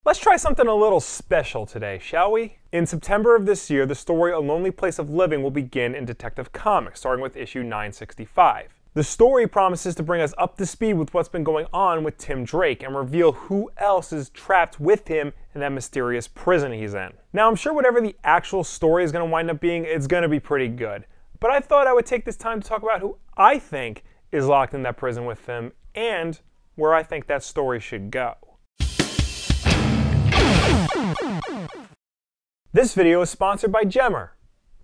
Let's try something a little special today, shall we? In September of this year, the story A Lonely Place of Living will begin in Detective Comics, starting with issue 965. The story promises to bring us up to speed with what's been going on with Tim Drake and reveal who else is trapped with him in that mysterious prison he's in. Now, I'm sure whatever the actual story is going to wind up being, it's going to be pretty good. But I thought I would take this time to talk about who I think is locked in that prison with him and where I think that story should go. This video is sponsored by Gemmer.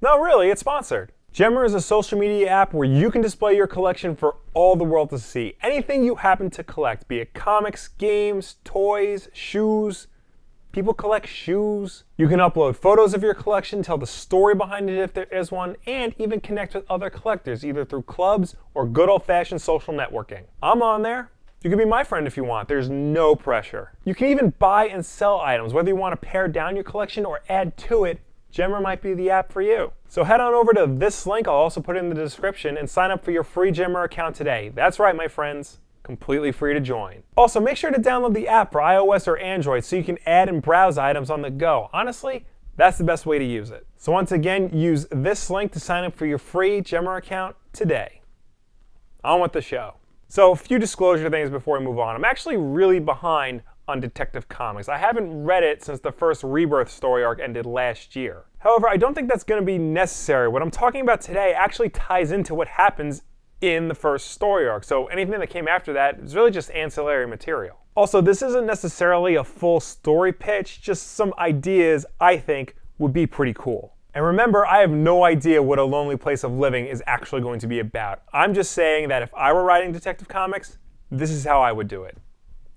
No, really, it's sponsored. Gemmer is a social media app where you can display your collection for all the world to see. Anything you happen to collect, be it comics, games, toys, shoes. People collect shoes. You can upload photos of your collection, tell the story behind it if there is one, and even connect with other collectors, either through clubs or good old-fashioned social networking. I'm on there. You can be my friend if you want. There's no pressure. You can even buy and sell items, whether you want to pare down your collection or add to it. Gemmer might be the app for you. So head on over to this link, I'll also put it in the description, and sign up for your free Gemmer account today. That's right, my friends. Completely free to join. Also, make sure to download the app for iOS or Android so you can add and browse items on the go. Honestly, that's the best way to use it. So once again, use this link to sign up for your free Gemmer account today. On with the show. So a few disclosure things before we move on. I'm actually really behind on Detective Comics. I haven't read it since the first Rebirth story arc ended last year. However, I don't think that's going to be necessary. What I'm talking about today actually ties into what happens in the first story arc, so anything that came after that is really just ancillary material. Also, this isn't necessarily a full story pitch, just some ideas I think would be pretty cool. And remember, I have no idea what A Lonely Place of Living is actually going to be about. I'm just saying that if I were writing Detective Comics, this is how I would do it.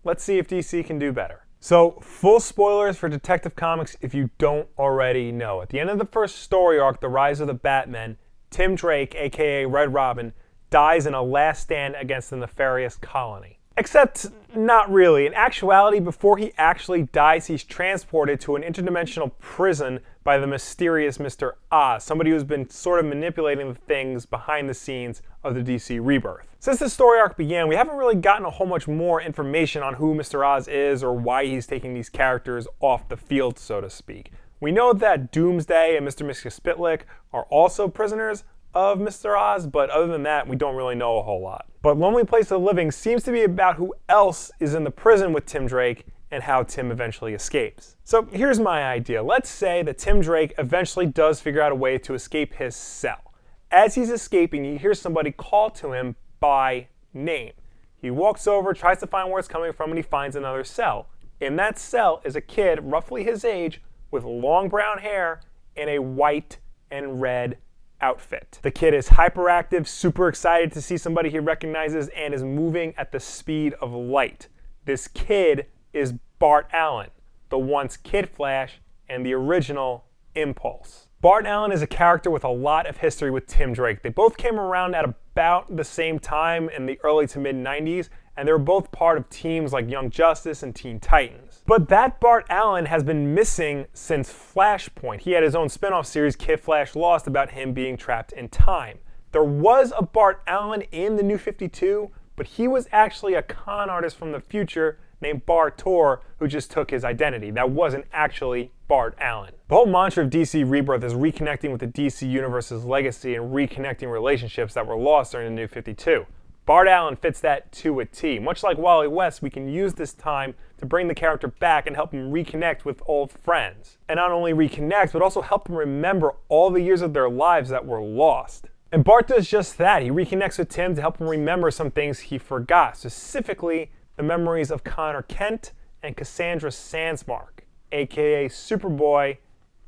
Let's see if DC can do better. So, full spoilers for Detective Comics if you don't already know. At the end of the first story arc, The Rise of the Batmen, Tim Drake, aka Red Robin, dies in a last stand against the nefarious colony. Except, not really. In actuality, before he actually dies, he's transported to an interdimensional prison by the mysterious Mr. Oz, somebody who's been sort of manipulating the things behind the scenes of the DC Rebirth. Since the story arc began, we haven't really gotten a whole much more information on who Mr. Oz is or why he's taking these characters off the field, so to speak. We know that Doomsday and Mr. Mxyzptlk are also prisoners of Mr. Oz, but other than that, we don't really know a whole lot. But Lonely Place of Living seems to be about who else is in the prison with Tim Drake and how Tim eventually escapes. So here's my idea. Let's say that Tim Drake eventually does figure out a way to escape his cell. As he's escaping, he hears somebody call to him by name. He walks over, tries to find where it's coming from, and he finds another cell. In that cell is a kid roughly his age with long brown hair and a white and red outfit. The kid is hyperactive, super excited to see somebody he recognizes, and is moving at the speed of light. This kid is Bart Allen, the once Kid Flash and the original Impulse. Bart Allen is a character with a lot of history with Tim Drake. They both came around at about the same time in the early to mid 90s, and they were both part of teams like Young Justice and Teen Titans. But that Bart Allen has been missing since Flashpoint. He had his own spin-off series, Kid Flash Lost, about him being trapped in time. There was a Bart Allen in the New 52, but he was actually a con artist from the future named Bart Tor, who just took his identity. That wasn't actually Bart Allen. The whole mantra of DC Rebirth is reconnecting with the DC Universe's legacy and reconnecting relationships that were lost during the New 52. Bart Allen fits that to a T. Much like Wally West, we can use this time to bring the character back and help him reconnect with old friends. And not only reconnect, but also help them remember all the years of their lives that were lost. And Bart does just that. He reconnects with Tim to help him remember some things he forgot, specifically the memories of Connor Kent and Cassandra Sandsmark, aka Superboy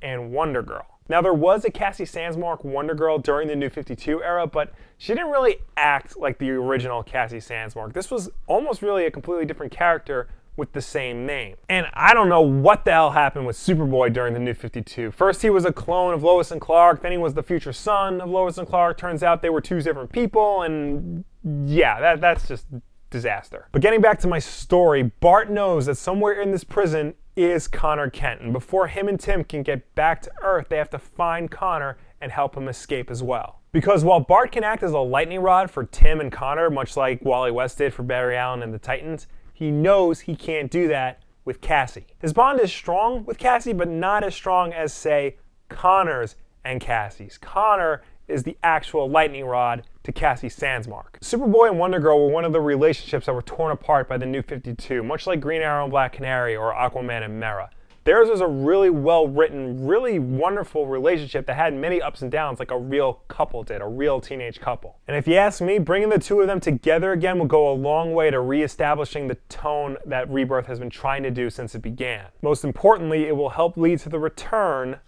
and Wonder Girl. Now, there was a Cassie Sandsmark Wonder Girl during the New 52 era, but she didn't really act like the original Cassie Sandsmark. This was almost really a completely different character with the same name. And I don't know what the hell happened with Superboy during the New 52. First he was a clone of Lois and Clark, then he was the future son of Lois and Clark. Turns out they were two different people, and yeah, that's just disaster. But getting back to my story, Bart knows that somewhere in this prison is Connor Kent, and before him and Tim can get back to Earth, they have to find Connor and help him escape as well. Because while Bart can act as a lightning rod for Tim and Connor, much like Wally West did for Barry Allen and the Titans, he knows he can't do that with Cassie. His bond is strong with Cassie, but not as strong as, say, Connor's and Cassie's. Connor is the actual lightning rod to Cassie Sandsmark. Superboy and Wonder Girl were one of the relationships that were torn apart by the New 52, much like Green Arrow and Black Canary or Aquaman and Mera. Theirs was a really well-written, really wonderful relationship that had many ups and downs like a real couple did, a real teenage couple. And if you ask me, bringing the two of them together again will go a long way to reestablishing the tone that Rebirth has been trying to do since it began. Most importantly, it will help lead to the return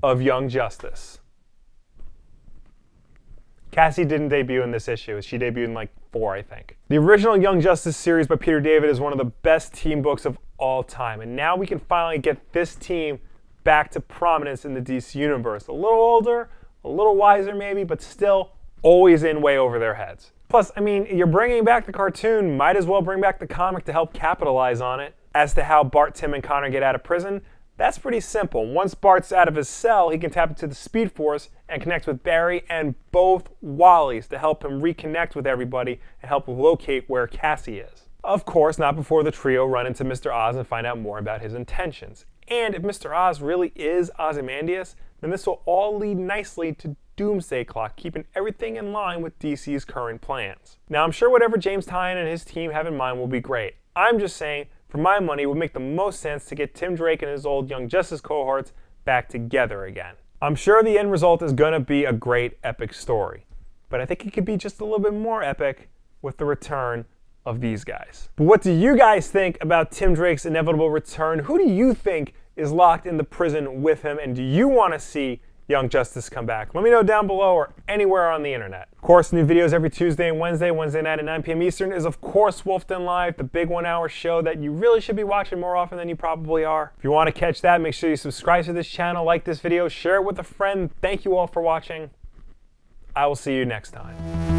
of Young Justice. Cassie didn't debut in this issue. She debuted in like 4, I think. The original Young Justice series by Peter David is one of the best team books of all time, and now we can finally get this team back to prominence in the DC universe. A little older, a little wiser maybe, but still always in way over their heads. Plus, I mean, you're bringing back the cartoon, might as well bring back the comic to help capitalize on it. As to how Bart, Tim, and Connor get out of prison, that's pretty simple. Once Bart's out of his cell, he can tap into the Speed Force and connect with Barry and both Wallies to help him reconnect with everybody and help locate where Cassie is. Of course, not before the trio run into Mr. Oz and find out more about his intentions. And if Mr. Oz really is Ozymandias, then this will all lead nicely to Doomsday Clock, keeping everything in line with DC's current plans. Now, I'm sure whatever James Tynion and his team have in mind will be great. I'm just saying, for my money, it would make the most sense to get Tim Drake and his old Young Justice cohorts back together again. I'm sure the end result is going to be a great epic story, but I think it could be just a little bit more epic with the return of these guys. But what do you guys think about Tim Drake's inevitable return? Who do you think is locked in the prison with him, and do you want to see Young Justice come back? Let me know down below or anywhere on the internet. Of course, new videos every Tuesday and Wednesday. Wednesday night at 9 p.m. Eastern is, of course, Wulff Den Live, the big 1-hour show that you really should be watching more often than you probably are. If you want to catch that, make sure you subscribe to this channel, like this video, share it with a friend. Thank you all for watching. I will see you next time.